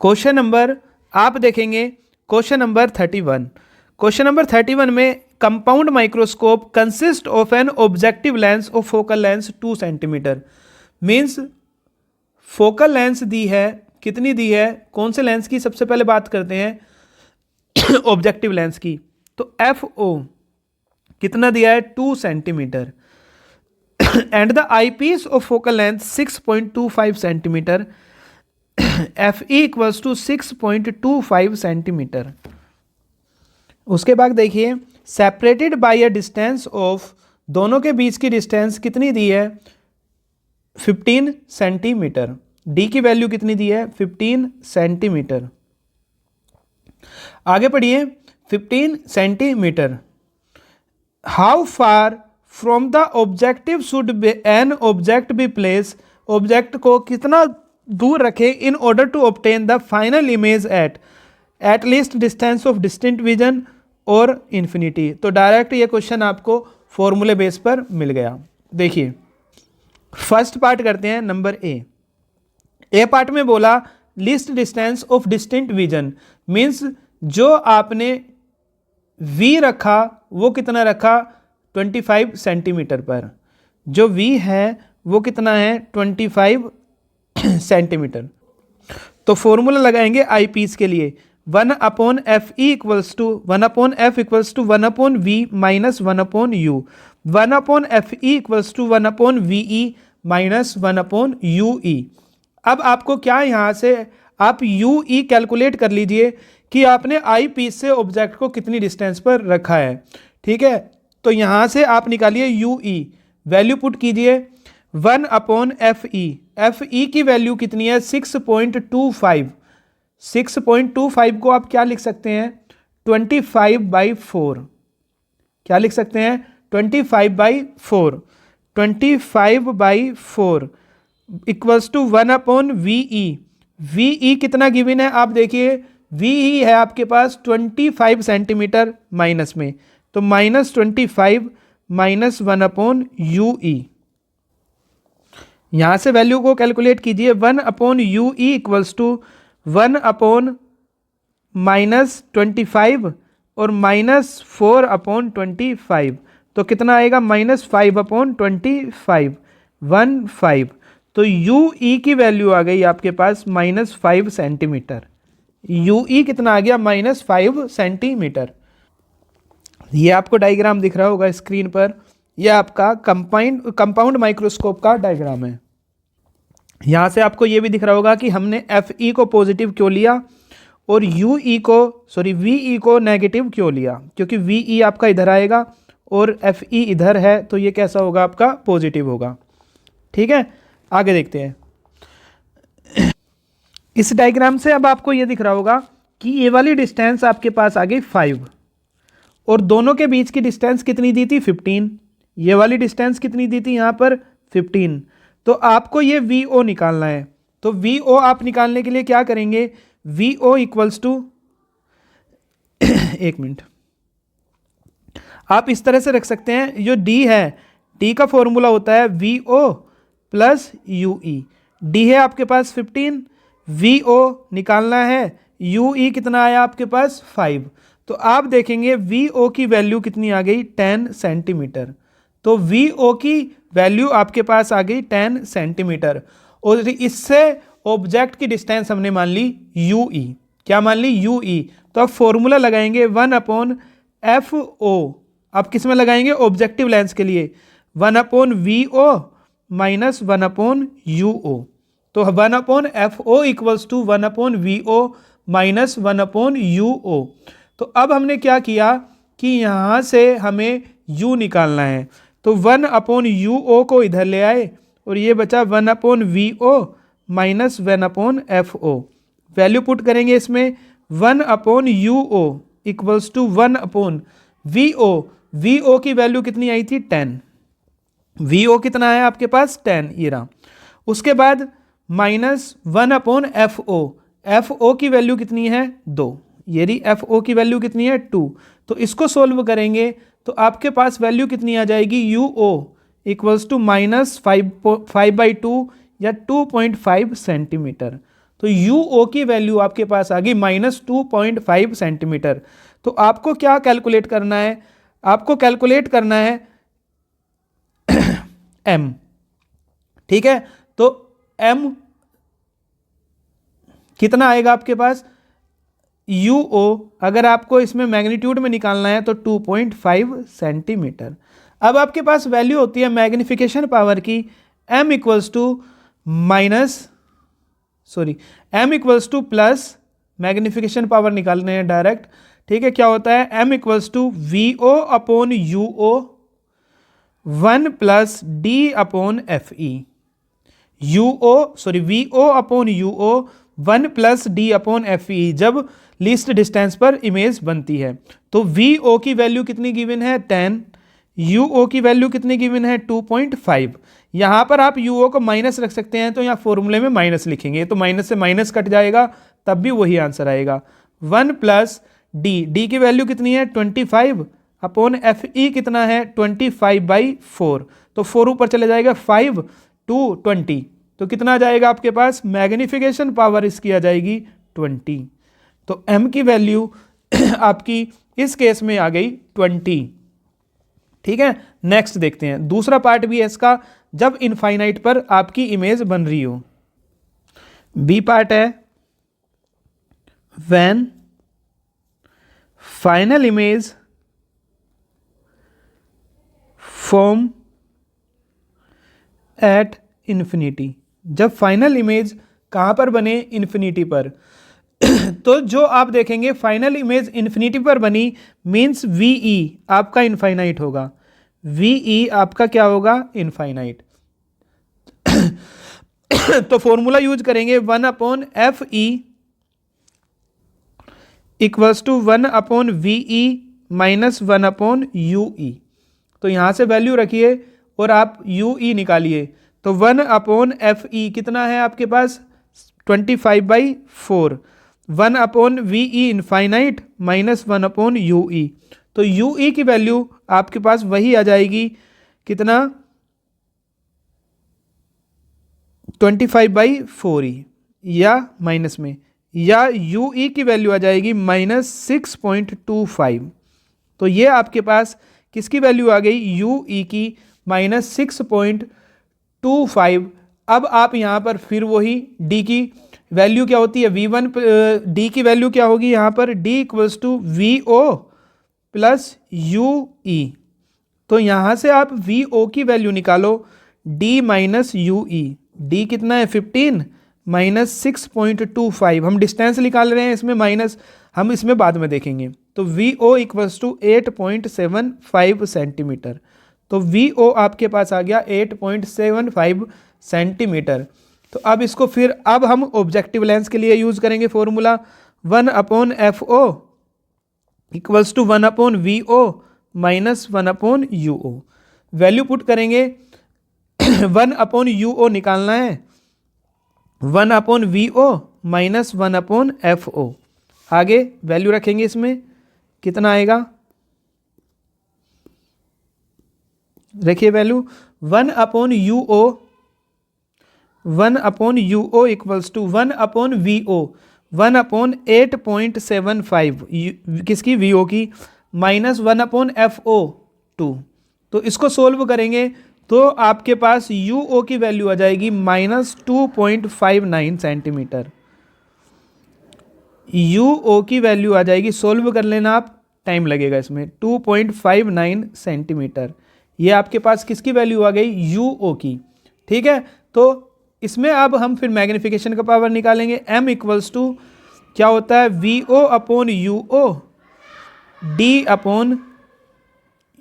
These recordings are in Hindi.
क्वेश्चन नंबर आप देखेंगे क्वेश्चन नंबर 31। क्वेश्चन नंबर 31 में compound microscope consist of an objective lens of focal length 2 centimetre. Means focal lens दी है, कितनी दी है, कौन से लेंस की, सबसे पहले बात करते हैं ऑब्जेक्टिव लेंस की। तो एफ ओ कितना दिया है, 2 centimetre. And the eyepiece of focal length 6.25 centimetre. F E equals to 6.25 centimetre. उसके बाद देखिए separated by a distance of, दोनों के बीच की डिस्टेंस कितनी दी है, 15 सेंटीमीटर। डी की वैल्यू कितनी दी है, 15 सेंटीमीटर। आगे पढ़िए 15 centimetre. How far from the objective should an object be place, object को कितना दूर रखें in order to obtain the final image at least distance of distinct vision और इन्फिनिटी। तो डायरेक्ट ये क्वेश्चन आपको फॉर्मूले बेस पर मिल गया। देखिए फर्स्ट पार्ट करते हैं, नंबर ए पार्ट में बोला least distance of distinct vision, means जो आपने v रखा वो कितना रखा, 25 सेंटीमीटर पर। जो v है वो कितना है, 25 सेंटीमीटर। तो फॉर्मूला लगाएंगे आई पीस के लिए, 1/f e equals to 1/f equals to 1/v minus 1/u, 1/f e equals to 1/ve minus 1/ue। अब आपको क्या यहाँ से आप ue कैलकुलेट कर लीजिए कि आपने आई पीस से ऑब्जेक्ट को कितनी डिस्टेंस पर रखा है। ठीक है, तो यहाँ से आप निकालिए ue, वैल्यू पुट कीजिए 1/fe, fe की वैल्यू कितनी है, 6.25। 6.25 को आप क्या लिख सकते हैं, 25/4। क्या लिख सकते हैं, 25/4। 25/4 इक्वल्स टू 1/ve। ve कितना गिवन है, आप देखिए ve है आपके पास 25 सेंटीमीटर माइनस में, तो -25 माइनस 1/ue। यहां से वैल्यू को कैलकुलेट कीजिए, 1/ue इक्वल्स टू 1/-25 और -4/25, तो कितना आएगा, -5/25, 15। तो ue की वैल्यू आ गई आपके पास -5 सेंटीमीटर। ue कितना आ गया, -5 सेंटीमीटर। ये आपको डायग्राम दिख रहा होगा स्क्रीन पर, यह आपका कंपाउंड माइक्रोस्कोप का डायग्राम है। यहाँ से आपको ये भी दिख रहा होगा कि हमने Fe को पॉजिटिव क्यों लिया और Ve को नेगेटिव क्यों लिया, क्योंकि Ve आपका इधर आएगा और Fe इधर है, तो ये कैसा होगा, आपका पॉजिटिव होगा। ठीक है, आगे देखते हैं। इस डायग्राम से अब आपको ये दिख रहा होगा कि ये वाली डिस्टेंस आपके पास आ गई 5 और दोनों के बीच की डिस्टेंस कितनी दी थी, 15। ये वाली डिस्टेंस कितनी दी थी यहाँ पर, 15। तो आपको ये VO निकालना है। तो VO आप निकालने के लिए क्या करेंगे, VO इक्वल्स टू एक मिनट, आप इस तरह से रख सकते हैं, जो D है, D का फॉर्मूला होता है VO प्लस UE। D है आपके पास 15, VO निकालना है, UE कितना आया आपके पास 5। तो आप देखेंगे VO की वैल्यू कितनी आ गई, 10 सेंटीमीटर। तो VO की वैल्यू आपके पास आ गई 10 सेंटीमीटर और इससे ऑब्जेक्ट की डिस्टेंस हमने मान ली UE। क्या मान ली, UE। तो अब फॉर्मूला लगाएंगे 1/FO, अब किस में लगाएंगे, ऑब्जेक्टिव लेंस के लिए, 1/VO माइनस 1/UO। तो 1/FO equals to 1/VO minus 1/UO। तो अब हमने क्या किया कि यहाँ से हमें U निकालना है, तो 1/UO को इधर ले आए और ये बचा 1/VO minus 1/FO। Value put करेंगे इसमें, 1/UO equals to 1/VO। VO की वैल्यू कितनी आई थी, 10। VO कितना है आपके पास, 10, ये रहा। उसके बाद माइनस 1/FO, FO की वैल्यू कितनी है, 2। ये रही FO की वैल्यू कितनी है, 2। तो इसको सोल्व करेंगे तो आपके पास वैल्यू कितनी आ जाएगी, UO इक्वल्स टू -5/2 या 2.5 सेंटीमीटर। तो UO की वैल्यू आपके पास आ गई -2.5 सेंटीमीटर। तो आपको क्या कैलकुलेट करना है, आपको कैलकुलेट करना है M, ठीक है। तो M कितना आएगा आपके पास, UO अगर आपको इसमें मैग्नीट्यूड में निकालना है तो 2.5 सेंटीमीटर। अब आपके पास वैल्यू होती है मैग्निफिकेशन पावर की M equals to plus magnification power निकालने हैं डायरेक्ट, ठीक है। क्या होता है, M equals to VO upon UO 1 plus D upon FE, VO upon UO 1 plus D upon FE जब लीस्ट डिस्टेंस पर इमेज बनती है। तो VO की वैल्यू कितनी गिवन है 10, UO की वैल्यू कितनी गिवन है 2.5। यहां पर आप UO को माइनस रख सकते हैं, तो यहां फॉर्मूले में माइनस लिखेंगे तो माइनस से माइनस कट जाएगा, तब भी वही आंसर आएगा। 1 प्लस D की वैल्यू कितनी है 25 अपॉन FE कितना है 25/4, तो 4 ऊपर चले जाएगा 5 to 20, तो कितना आ जाएगा आपके पास, मैग्निफिकेशन पावर इसकी आ जाएगी 20। तो M की वैल्यू आपकी इस केस में आ गई 20, ठीक है। नेक्स्ट देखते हैं, दूसरा पार्ट भी है इसका, जब इनफाइनाइट पर आपकी इमेज बन रही हो। बी पार्ट है, when final image form at infinity, जब फाइनल इमेज कहां पर बने, इन्फिनिटी पर। तो जो आप देखेंगे फाइनल इमेज इन्फिनिटी पर बनी मींस VE आपका इनफाइनाइट होगा, VE आपका क्या होगा, इनफाइनाइट। तो फॉर्मूला यूज करेंगे 1 upon FE equals to 1 upon VE minus 1 upon UE। तो यहां से वैल्यू रखिए और आप UE निकालिए, तो 1 अपॉन FE कितना है आपके पास 25/4, 1 upon VE infinite minus 1 upon UE। तो UE की वैल्यू आपके पास वही आ जाएगी, कितना 25/4 ही, या माइनस में, या UE की वैल्यू आ जाएगी -6.25। तो ये आपके पास किसकी वैल्यू आ गई, UE की -6.25। अब आप यहां पर फिर वही D की वैल्यू क्या होती है, V1 D की वैल्यू क्या होगी यहां पर, D equals to VO plus UE। तो यहां से आप VO की वैल्यू निकालो, D माइनस UE, D कितना है 15 माइनस 6.25, हम डिस्टेंस निकाल रहे हैं इसमें माइनस, हम इसमें बाद में देखेंगे। तो VO इक्वल्स टू 8.75 सेंटीमीटर। तो VO आपके पास आ गया 8.75 सेंटीमीटर। तो अब इसको फिर अब हम ऑब्जेक्टिव लेंस के लिए यूज करेंगे formula 1 upon FO equals to 1 upon VO minus 1 upon UO। Value put करेंगे 1 अपॉन UO निकालना है, 1 upon VO minus 1 upon FO। आगे वैल्यू रखेंगे, इसमें कितना आएगा, रखिए value 1 upon UO, 1 upon UO equals to 1 upon VO 1 upon 8.75 किसकी, VO की, माइनस 1 अपॉन FO 2। तो इसको सोल्व करेंगे तो आपके पास UO की वैल्यू आ जाएगी -2.59 सेंटीमीटर। UO की वैल्यू आ जाएगी, सोल्व कर लेना आप, टाइम लगेगा इसमें, 2.59 सेंटीमीटर। ये आपके पास किसकी वैल्यू आ गई, UO की, ठीक है। तो इसमें अब हम फिर मैग्निफिकेशन का पावर निकालेंगे, M इक्वल्स टू क्या होता है, VO upon UO D upon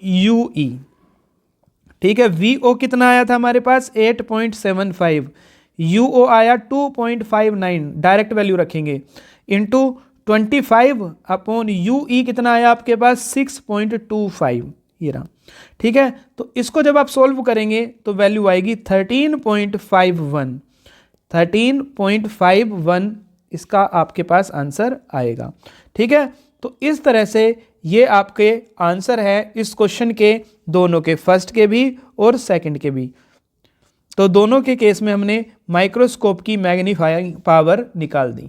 UE, ठीक है। VO कितना आया था हमारे पास 8.75, UO आया 2.59, डायरेक्ट वैल्यू रखेंगे, इंटू 25 अपॉन UE कितना आया आपके पास 6.25, ये रहा, ठीक है। तो इसको जब आप सोल्व करेंगे तो वैल्यू आएगी 13.51 इसका आपके पास आंसर आएगा, ठीक है। तो इस तरह से ये आपके आंसर है इस क्वेश्चन के, दोनों के, फर्स्ट के भी और सेकंड के भी। तो दोनों के केस में हमने माइक्रोस्कोप की मैग्नीफाइंग पावर निकाल दी।